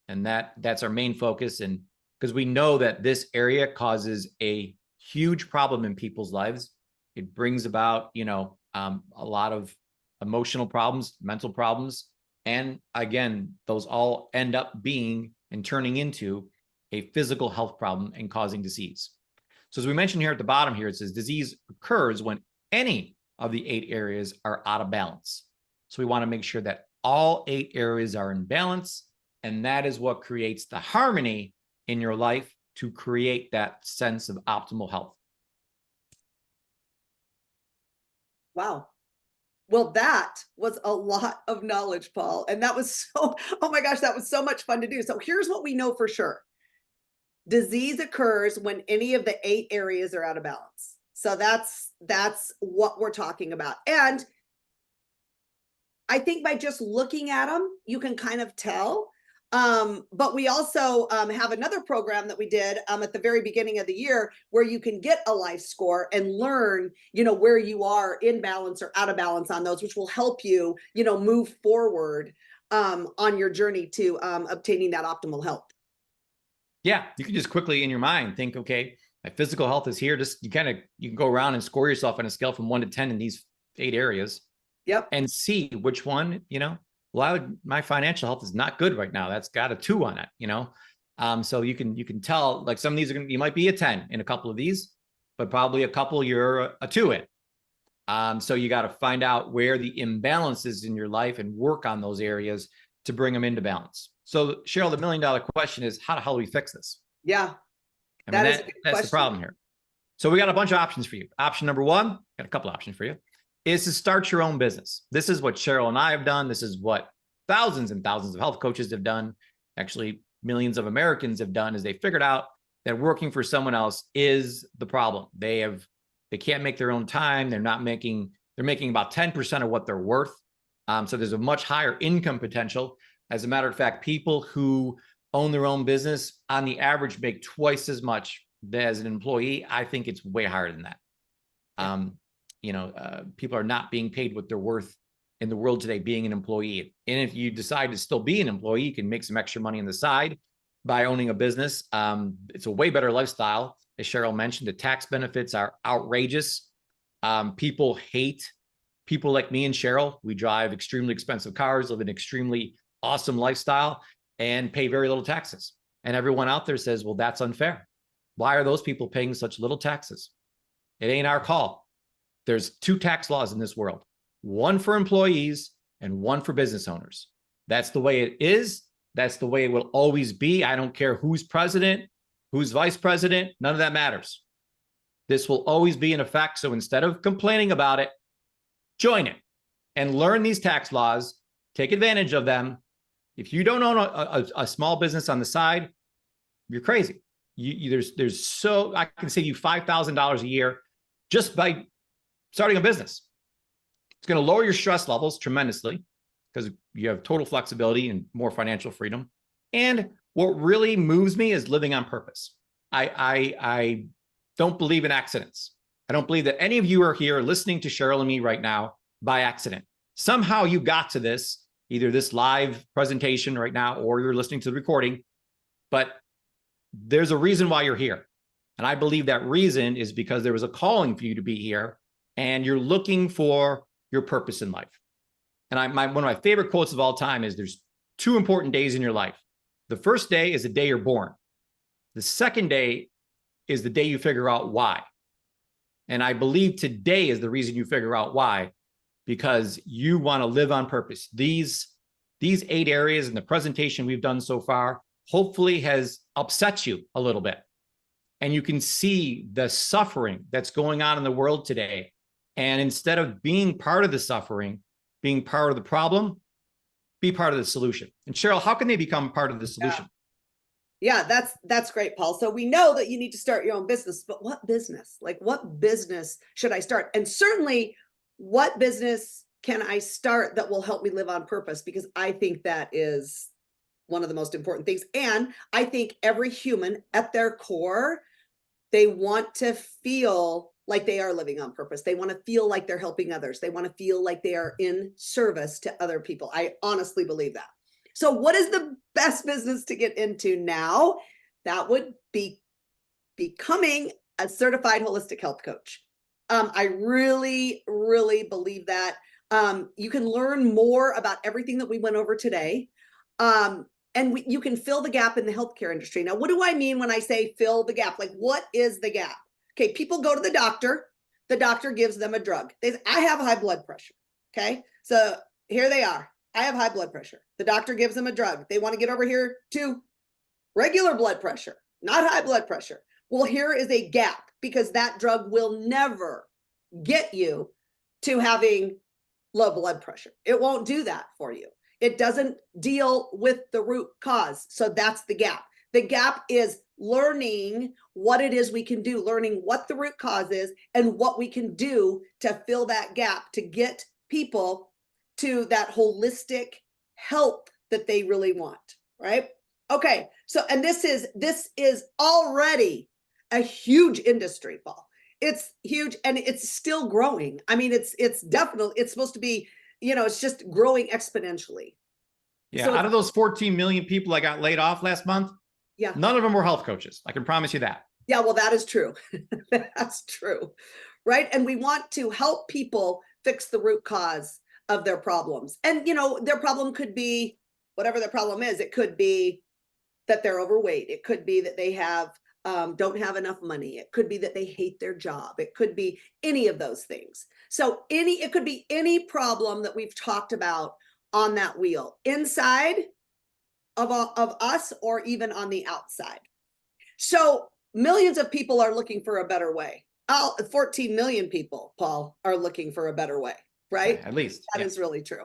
S3: And that's our main focus. And because we know that this area causes a huge problem in people's lives, it brings about, a lot of emotional problems, mental problems. And again, those all end up being and turning into a physical health problem and causing disease. So as we mentioned here at the bottom here, it says disease occurs when any of the 8 areas are out of balance. So we want to make sure that all 8 areas are in balance. And that is what creates the harmony in your life to create that sense of optimal health.
S2: Wow. Well, that was a lot of knowledge, Paul. And that was oh my gosh, that was so much fun to do. So here's what we know for sure. Disease occurs when any of the 8 areas are out of balance. So that's what we're talking about. And I think by just looking at them, you can kind of tell. But we also have another program that we did at the very beginning of the year where you can get a life score and learn, where you are in balance or out of balance on those, which will help you, move forward on your journey to obtaining that optimal health.
S3: Yeah, you can just quickly in your mind think, okay, my physical health is here. Just you can go around and score yourself on a scale from 1 to 10 in these 8 areas.
S2: Yep.
S3: And see which one, my financial health is not good right now. That's got a 2 on it, so you can tell, like some of these you might be a 10 in a couple of these, but probably a couple you're a 2 in. So you got to find out where the imbalance is in your life and work on those areas to bring them into balance. So Sheryl, the $1 million question is, how the hell do we fix this?
S2: Yeah.
S3: That's the problem here. So we got a bunch of options for you. Option number 1, got a couple options for you, is to start your own business. This is what Sheryl and I have done. This is what thousands and thousands of health coaches have done. Actually, millions of Americans have done, is they figured out that working for someone else is the problem. They can't make their own time. They're making about 10% of what they're worth. So there's a much higher income potential. As a matter of fact, people who own their own business on the average make twice as much as an employee. I think it's way higher than that. People are not being paid what they're worth in the world today, being an employee. And if you decide to still be an employee, you can make some extra money on the side by owning a business. It's a way better lifestyle. As Sheryl mentioned, the tax benefits are outrageous. People hate people like me and Sheryl. We drive extremely expensive cars, live an extremely awesome lifestyle, and pay very little taxes. And everyone out there says, well, that's unfair. Why are those people paying such little taxes? It ain't our call. There's 2 tax laws in this world, one for employees and one for business owners. That's the way it is. That's the way it will always be. I don't care who's president, who's vice president, none of that matters. This will always be in effect. So instead of complaining about it, join it and learn these tax laws, take advantage of them. If you don't own a small business on the side, you're crazy. I can save you $5,000 a year just by starting a business. It's going to lower your stress levels tremendously because you have total flexibility and more financial freedom. And what really moves me is living on purpose. I don't believe in accidents. I don't believe that any of you are here listening to Sheryl and me right now by accident. Somehow you got to this, either this live presentation right now, or you're listening to the recording, but there's a reason why you're here. And I believe that reason is because there was a calling for you to be here and you're looking for your purpose in life. And one of my favorite quotes of all time is there's 2 important days in your life. The first day is the day you're born. The second day is the day you figure out why. And I believe today is the reason you figure out why, because you want to live on purpose. These 8 areas in the presentation we've done so far hopefully has upset you a little bit. And you can see the suffering that's going on in the world today. And instead of being part of the suffering, being part of the problem, be part of the solution. And Sheryl, how can they become part of the solution?
S2: Yeah, that's great, Paul. So we know that you need to start your own business, but what business? Like, what business should I start? And certainly, what business can I start that will help me live on purpose? Because I think that is one of the most important things. And I think every human at their core, they want to feel like they are living on purpose. They want to feel like they're helping others. They want to feel like they are in service to other people. I honestly believe that. So what is the best business to get into now? That would be becoming a certified holistic health coach. I really, really believe that. You can learn more about everything that we went over today. And you can fill the gap in the healthcare industry. Now, what do I mean when I say fill the gap? Like, what is the gap? Okay, people go to the doctor. The doctor gives them a drug. They say, I have high blood pressure. Okay, so here they are. I have high blood pressure. The doctor gives them a drug. They want to get over here to regular blood pressure, not high blood pressure. Well, here is a gap because that drug will never get you to having low blood pressure. It won't do that for you. It doesn't deal with the root cause. So that's the gap. The gap is learning what it is we can do, learning what the root cause is and what we can do to fill that gap to get people to that holistic health that they really want, right? Okay, so and this is already a huge industry, Paul. It's huge and it's still growing. I mean, it's definitely, it's supposed to be, it's just growing exponentially.
S3: Yeah,
S2: So
S3: out of those 14 million people that got laid off last month,
S2: yeah,
S3: none of them were health coaches. I can promise you that.
S2: Yeah, well, that is true. That's true, right? And we want to help people fix the root cause of their problems. And, their problem could be whatever their problem is. It could be that they're overweight. It could be that they don't have enough money. It could be that they hate their job. It could be any of those things. So it could be any problem that we've talked about on that wheel, inside of us or even on the outside. So millions of people are looking for a better way. 14 million people, Paul, are looking for a better way, right?
S3: At least.
S2: That is really true.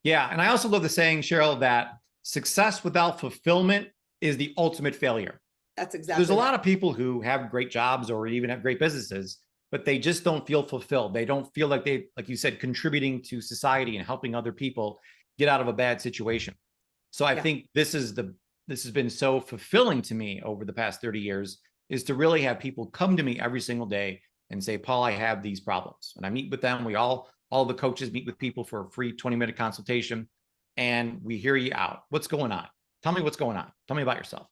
S3: Yeah. And I also love the saying, Sheryl, that success without fulfillment is the ultimate failure.
S2: That's exactly.
S3: There's a lot of people who have great jobs or even have great businesses, but they just don't feel fulfilled. They don't feel like they, like you said, contributing to society and helping other people get out of a bad situation. So I think this has been so fulfilling to me over the past 30 years, is to really have people come to me every single day and say, Paul, I have these problems. And I meet with them. We all All the coaches meet with people for a free 20-minute consultation, and we hear you out. What's going on? Tell me what's going on. Tell me about yourself.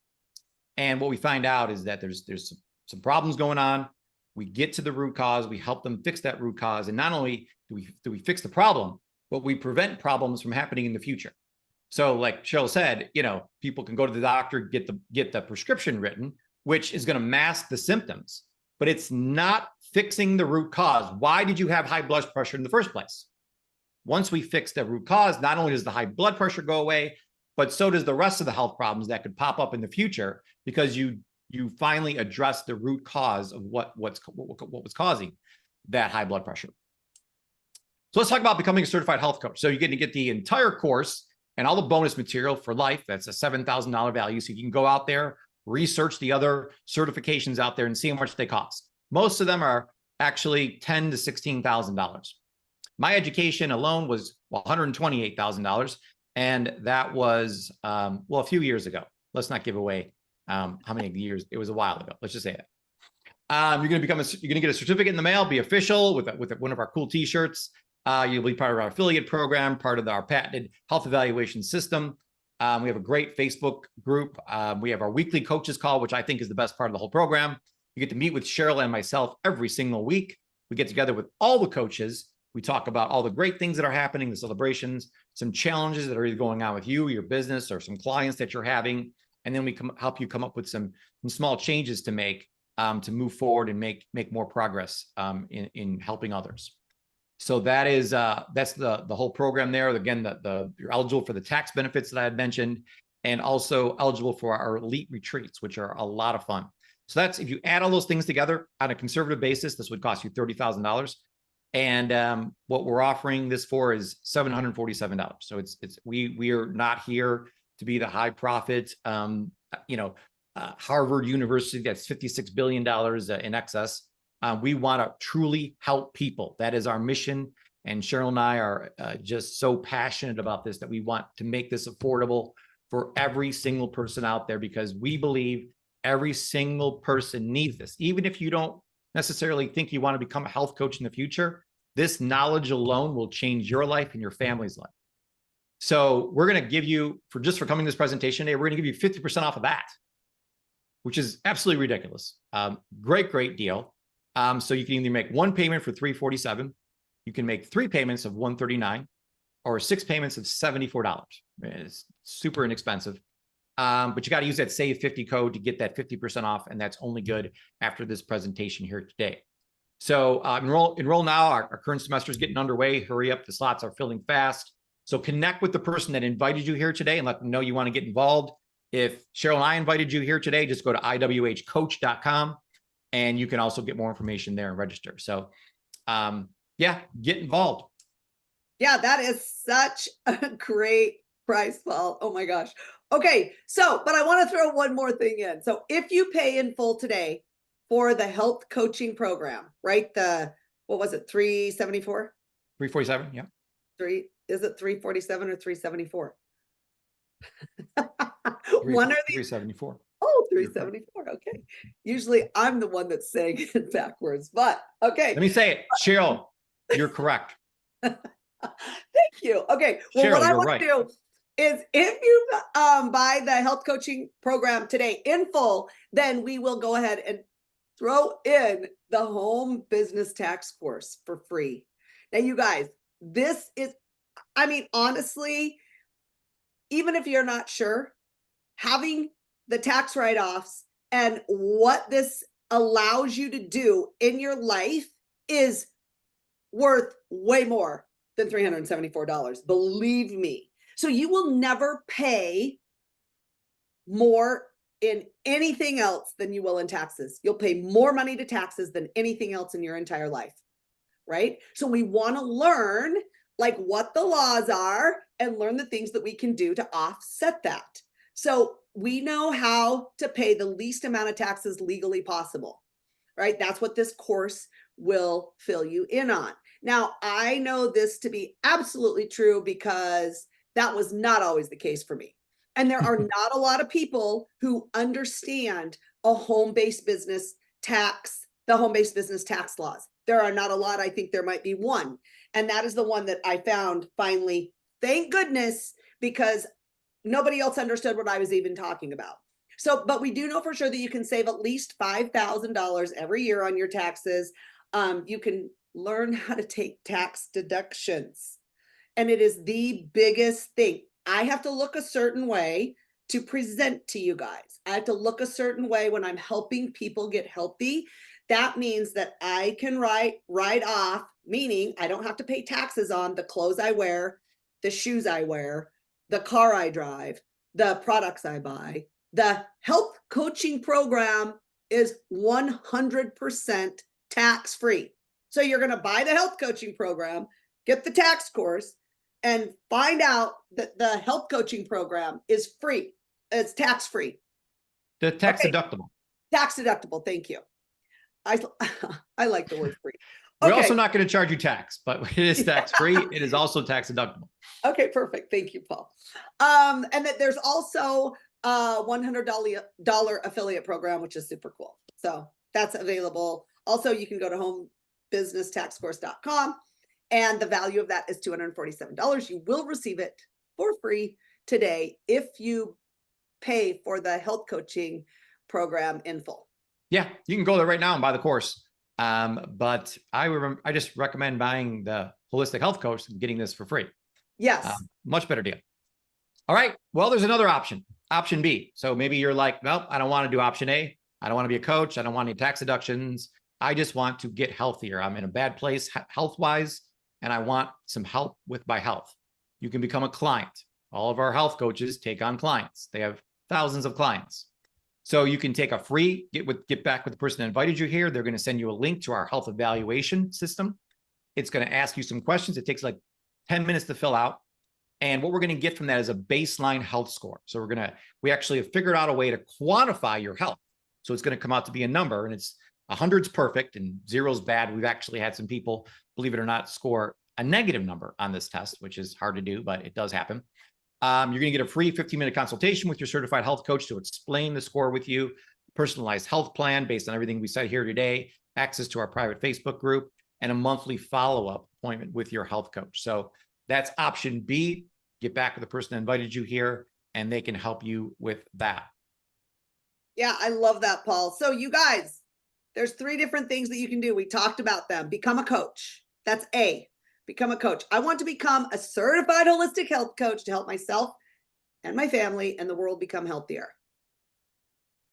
S3: And what we find out is that there's some problems going on. We get to the root cause. We help them fix that root cause. And not only do we fix the problem, but we prevent problems from happening in the future. So like Sheryl said, people can go to the doctor, get the prescription written, which is going to mask the symptoms, but it's not fixing the root cause. Why did you have high blood pressure in the first place? Once we fix the root cause, not only does the high blood pressure go away, but so does the rest of the health problems that could pop up in the future, because you finally address the root cause of what was causing that high blood pressure. So let's talk about becoming a certified health coach. So you're going to get the entire course and all the bonus material for life. That's a $7,000 value. So you can go out there, research the other certifications out there and see how much they cost. Most of them are actually $10,000 to $16,000. My education alone was $128,000. And that was, a few years ago. Let's not give away how many years. It was a while ago. Let's just say that. You're going to get a certificate in the mail, be official with one of our cool t-shirts. You'll be part of our affiliate program, part of our patented health evaluation system. We have a great Facebook group. We have our weekly coaches call, which I think is the best part of the whole program. You get to meet with Sheryl and myself every single week. We get together with all the coaches. We talk about all the great things that are happening, the celebrations, some challenges that are either going on with you, your business, or some clients that you're having. And then we help you come up with some small changes to make to move forward and make more progress in helping others. So that's the whole program there. Again, you're eligible for the tax benefits that I had mentioned, and also eligible for our elite retreats, which are a lot of fun. So that's, if you add all those things together on a conservative basis, this would cost you $30,000. And what we're offering this for is $747. So we are not here to be the high profit, Harvard University that's $56 billion in excess. We want to truly help people. That is our mission. And Sheryl and I are just so passionate about this, that we want to make this affordable for every single person out there, because we believe every single person needs this. Even if you don't necessarily think you want to become a health coach in the future, this knowledge alone will change your life and your family's life. So we're going to give you, for coming to this presentation today, we're going to give you 50% off of that, which is absolutely ridiculous. Great deal. So you can either make one payment for $347, you can make 3 payments of $139, or 6 payments of $74. It's super inexpensive. But you got to use that Save 50 code to get that 50% off, and that's only good after this presentation here today. So enroll now. Our current semester is getting underway. Hurry up, the slots are filling fast. So connect with the person that invited you here today and let them know you want to get involved. If Sheryl and I invited you here today, just go to IWHcoach.com, and you can also get more information there and register. So get involved.
S2: Yeah, that is such a great price, Paul. Oh my gosh. Okay, but I want to throw one more thing in. So if you pay in full today for the health coaching program, right? What was it? 374?
S3: 347, yeah.
S2: Is it 347 or 374?
S3: One or the 374.
S2: Oh, 374. Okay. Usually I'm the one that's saying it backwards, but okay.
S3: Let me say it. Sheryl, you're correct.
S2: Thank you. Okay. Well,
S3: Sheryl,
S2: what I
S3: you're
S2: want
S3: right.
S2: to do is, if you buy the health coaching program today in full, then we will go ahead and throw in the home business tax course for free. Now, you guys, this is, honestly, even if you're not sure, having the tax write-offs and what this allows you to do in your life is worth way more than $374. Believe me. So you will never pay more in anything else than you will in taxes. You'll pay more money to taxes than anything else in your entire life, right? So we want to learn what the laws are and learn the things that we can do to offset that. So we know how to pay the least amount of taxes legally possible, right? That's what this course will fill you in on. Now, I know this to be absolutely true because that was not always the case for me. And there are not a lot of people who understand a home-based business tax, the home-based business tax laws. There are not a lot. I think there might be one. And that is the one that I found finally, thank goodness, because nobody else understood what I was even talking about. So, but we do know for sure that you can save at least $5,000 every year on your taxes. You can learn how to take tax deductions. And it is the biggest thing. I have to look a certain way to present to you guys. I have to look a certain way when I'm helping people get healthy. That means that I can write off, meaning I don't have to pay taxes on the clothes I wear, the shoes I wear, the car I drive, the products I buy. The health coaching program is 100% tax-free. So you're going to buy the health coaching program, get the tax course, and find out that the health coaching program is free. It's tax-free.
S3: The tax deductible.
S2: Tax deductible. Thank you. I like the word free.
S3: We're also not going to charge you tax, but it is tax-free. It is also tax deductible.
S2: Okay, perfect. Thank you, Paul. And that there's also a $100 affiliate program, which is super cool. So that's available. Also, you can go to homebusinesstaxcourse.com, and the value of that is $247. You will receive it for free today if you pay for the health coaching program in full.
S3: Yeah, you can go there right now and buy the course. But I just recommend buying the holistic health coach and getting this for free.
S2: Yes.
S3: Much better deal. All right. Well, there's another option, option B. So maybe you're like, nope, I don't want to do option A. I don't want to be a coach. I don't want any tax deductions. I just want to get healthier. I'm in a bad place health-wise, and I want some help with my health. You can become a client. All of our health coaches take on clients. They have thousands of clients. So you can take a free, get back with the person that invited you here. They're going to send you a link to our health evaluation system. It's going to ask you some questions. It takes like 10 minutes to fill out. And what we're going to get from that is a baseline health score. So we actually have figured out a way to quantify your health. So it's going to come out to be a number, and it's 100's perfect and 0's bad. We've actually had some people, believe it or not, score a negative number on this test, which is hard to do, but it does happen. You're going to get a free 15-minute consultation with your certified health coach to explain the score with you, personalized health plan based on everything we said here today, access to our private Facebook group, and a monthly follow-up appointment with your health coach. So that's option B. Get back with the person that invited you here, and they can help you with that.
S2: Yeah, I love that, Paul. So you guys, there's 3 different things that you can do. We talked about them. Become a coach. That's A. Become a coach. I want to become a certified holistic health coach to help myself and my family and the world become healthier.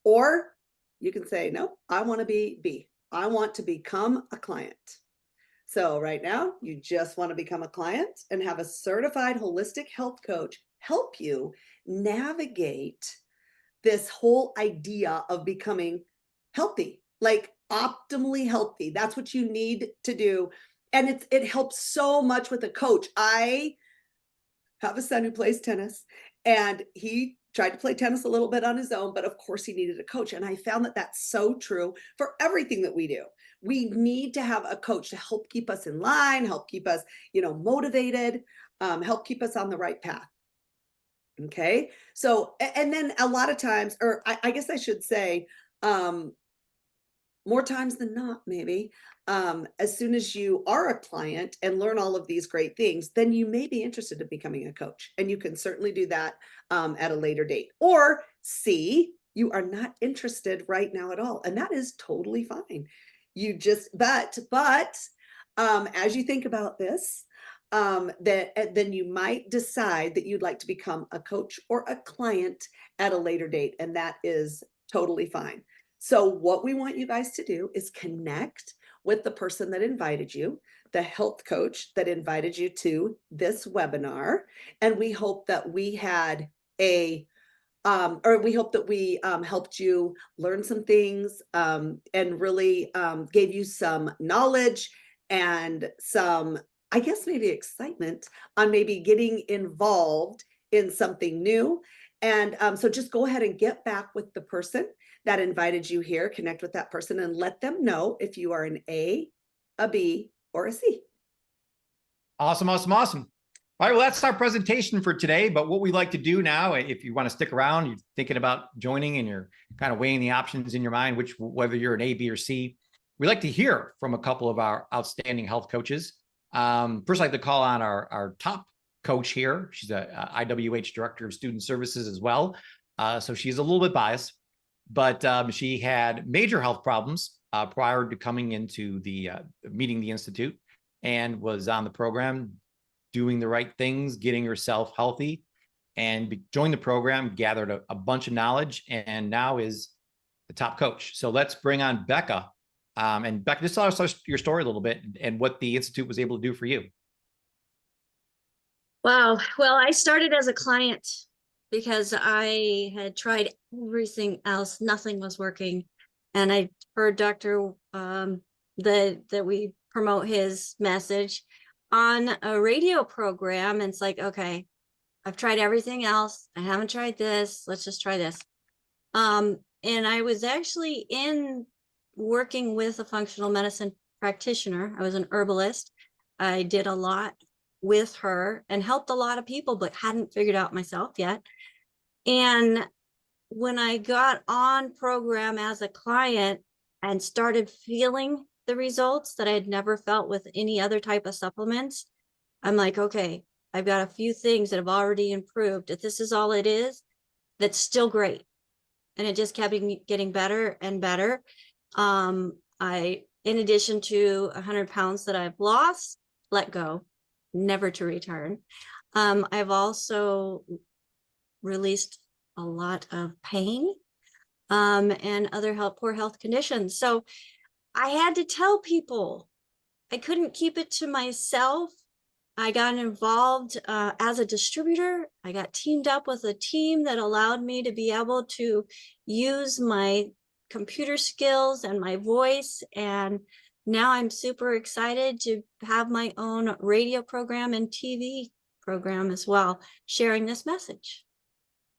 S2: Or you can say, no, I want to be B. I want to become a client. So right now, you just want to become a client and have a certified holistic health coach help you navigate this whole idea of becoming healthy, like optimally healthy. That's what you need to do. And it helps so much with a coach. I have a son who plays tennis, and he tried to play tennis a little bit on his own, but of course he needed a coach. And I found that that's so true for everything that we do. We need to have a coach to help keep us in line, help keep us, motivated, help keep us on the right path. Okay. So, and then a lot of times, or I guess I should say, more times than not, maybe, as soon as you are a client and learn all of these great things, then you may be interested in becoming a coach. And you can certainly do that at a later date. Or C, you are not interested right now at all. And that is totally fine. You just, but as you think about this, then you might decide that you'd like to become a coach or a client at a later date. And that is totally fine. So what we want you guys to do is connect with the person that invited you, the health coach that invited you to this webinar. And we hope that we had we hope that we helped you learn some things and really gave you some knowledge and some, I guess, maybe excitement on maybe getting involved in something new. And so just go ahead and get back with the person that invited you here, connect with that person, and let them know if you are an A, a B, or a C.
S3: Awesome, awesome, awesome. All right, well, that's our presentation for today. But what we like to do now, if you want to stick around, you're thinking about joining and you're kind of weighing the options in your mind, whether you're an A, B, or C, we like to hear from a couple of our outstanding health coaches. First, I'd like to call on our top coach here. She's a IWH Director of Student Services as well. So she's a little bit biased, but she had major health problems prior to coming into the meeting the Institute, and was on the program doing the right things, getting herself healthy, and joined the program, gathered a bunch of knowledge, and now is the top coach. So let's bring on Becca. And Becca, just tell us your story a little bit and what the Institute was able to do for you.
S4: Wow. Well, I started as a client because I had tried everything else. Nothing was working. And I heard Dr. that we promote his message on a radio program. And it's like, okay, I've tried everything else. I haven't tried this. Let's just try this. And I was actually working with a functional medicine practitioner. I was an herbalist. I did a lot with her and helped a lot of people, but hadn't figured out myself yet. And when I got on program as a client and started feeling the results that I had never felt with any other type of supplements, I'm like, okay, I've got a few things that have already improved. If this is all it is, that's still great. And it just kept getting better and better. In addition to 100 pounds that I've lost, let go, never to return. I've also released a lot of pain and other poor health conditions. So I had to tell people. I couldn't keep it to myself. I got involved as a distributor. I got teamed up with a team that allowed me to be able to use my computer skills and my voice. And now I'm super excited to have my own radio program and TV program as well, sharing this message.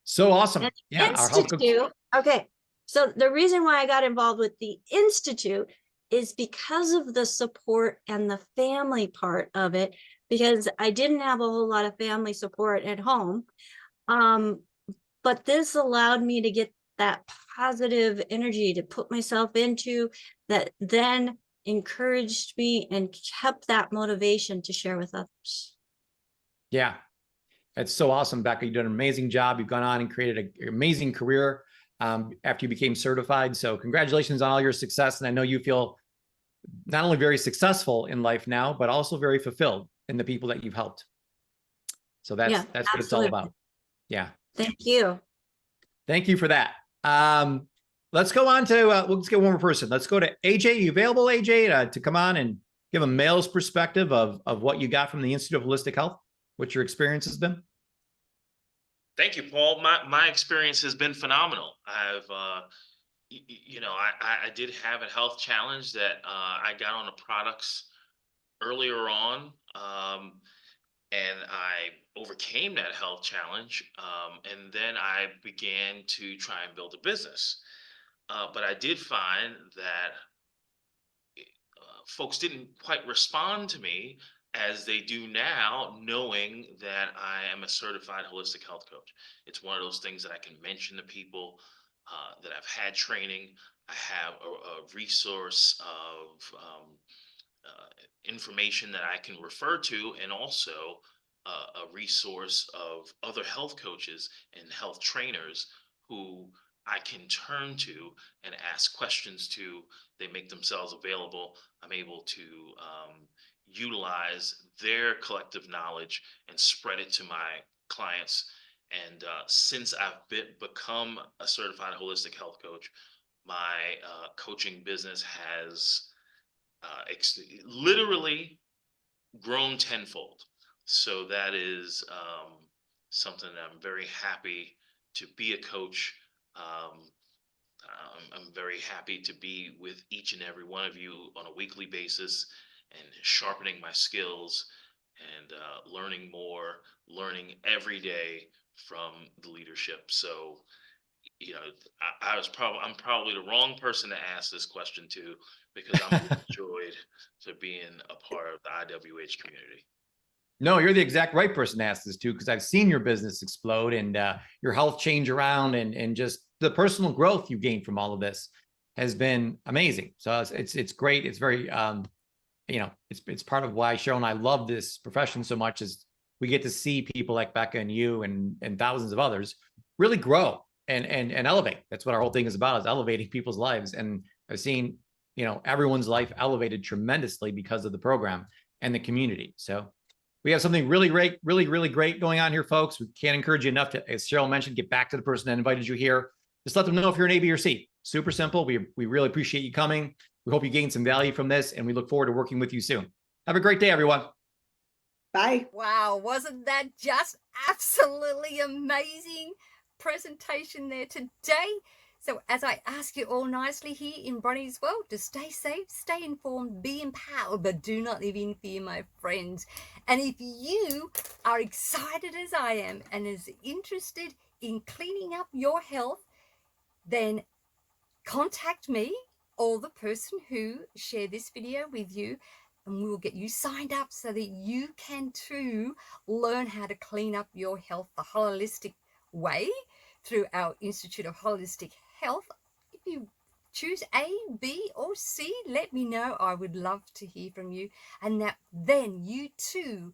S3: So awesome.
S4: And
S3: Yeah, our health
S4: Institute. Okay. So the reason why I got involved with the Institute is because of the support and the family part of it, because I didn't have a whole lot of family support at home. But this allowed me to get that positive energy to put myself into that, then encouraged me and kept that motivation to share with others.
S3: Yeah, that's so awesome, Becca. You've done an amazing job. You've gone on and created an amazing career after you became certified. So congratulations on all your success. And I know you feel not only very successful in life now, but also very fulfilled in the people that you've helped. So that's what it's all about. Yeah.
S4: Thank you.
S3: Thank you for that. Let's go on to, let's get one more person. Let's go to AJ. Are you available, AJ, to come on and give a male's perspective of what you got from the Institute of Holistic Health, what your experience has been?
S5: Thank you, Paul. My experience has been phenomenal. I've, I did have a health challenge that I got on the products earlier on, and I overcame that health challenge, and then I began to try and build a business. But I did find that folks didn't quite respond to me as they do now, knowing that I am a certified holistic health coach. It's one of those things that I can mention to people, that I've had training. I have a resource of information that I can refer to, and also a resource of other health coaches and health trainers who I can turn to and ask questions to. They make themselves available. I'm able to utilize their collective knowledge and spread it to my clients. And since I've become a certified holistic health coach, my coaching business has literally grown tenfold. So that is something that I'm very happy to be a coach. I'm very happy to be with each and every one of you on a weekly basis and sharpening my skills and learning more, learning every day from the leadership. So, I'm probably the wrong person to ask this question to, because I'm overjoyed to being a part of the IWH community.
S3: No, you're the exact right person to ask this to, because I've seen your business explode and your health change around, and just the personal growth you gained from all of this has been amazing. So it's great. It's very it's part of why Sheryl and I love this profession so much, is we get to see people like Becca and you and thousands of others really grow and elevate. That's what our whole thing is about, is elevating people's lives. And I've seen, everyone's life elevated tremendously because of the program and the community. So we have something really great, really great going on here, folks. We can't encourage you enough to, as Sheryl mentioned, get back to the person that invited you here. Just let them know if you're an A, B, or C. Super simple. We really appreciate you coming. We hope you gained some value from this, and we look forward to working with you soon. Have a great day, everyone.
S2: Bye.
S1: Wow, wasn't that just absolutely amazing presentation there today? So as I ask you all nicely here in Bronie's world to stay safe, stay informed, be empowered, but do not live in fear, my friends. And if you are excited as I am and is interested in cleaning up your health, then contact me or the person who shared this video with you, and we will get you signed up so that you can too learn how to clean up your health the holistic way through our Institute of Holistic Health. If you choose A, B, or C, let me know. I would love to hear from you. And that then you too,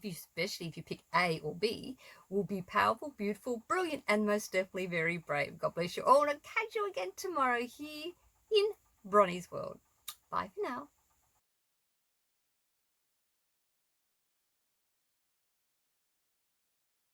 S1: especially if you pick A or B, will be powerful, beautiful, brilliant, and most definitely very brave. God bless you all, and I'll catch you again tomorrow here in Bronie's World. Bye for now.